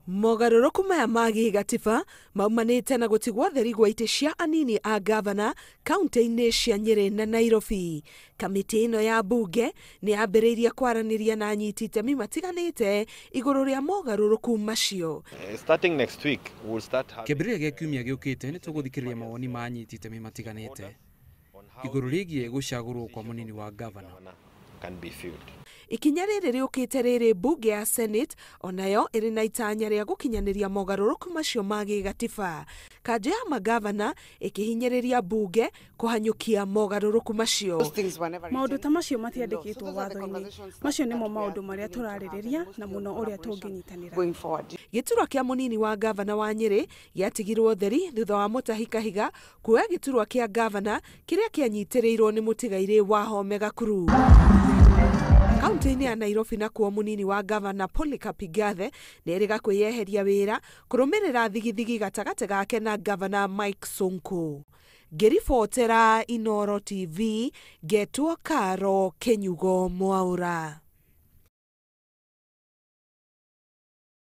Mogaruruku maya ma gatiba maumanite na gutigwo theri gwa ite cia anini a ngavana kaunti-ini cia Nyeri na Nairobi. Kamiti ino ya mbunge ni yambiriirie kwaraniria na anyiti itemi matiganite iguru ria mogaruruku macio. Starting next week we'll start Kĩambĩrĩria gĩa kiumia gĩũkĩte nĩ tũgũthikĩrĩria mawoni ma anyiti itemi matiganite iguru rigie gucagurwo kwa munini wa ngavana can be filled. Ikinya riri riukite riri mbunge ya Senate onayo iri na itanya ria gukinyaniria mogaruruku macio ma gatiba. Kanja ya magavana ikihinyiriria mbunge kuhanyukia mogaruruku macio. Maundu ta macio matiandikitwo watho-ini. Macio nimo maundu maria turaririria na muno uria tunginyitanira. Giturwa kia munini wa ngavana wa Nyeri giatigirwo theri thutha wa mutahikahiga kuoya giturwa kia ngavana kiria kianyitirirwo ni mutigaire Watho Megakuru. Kaunti-ini ya Nairobi nakuo munini wa ngavana Polycarp nĩerĩga kwĩyeheria wĩra kũrũmĩrĩra thigithigi gatagati gake na ngavana Mike Sonko. Ngĩribotera Inooro TV, Getwo Karo Kenyugo Mwaura.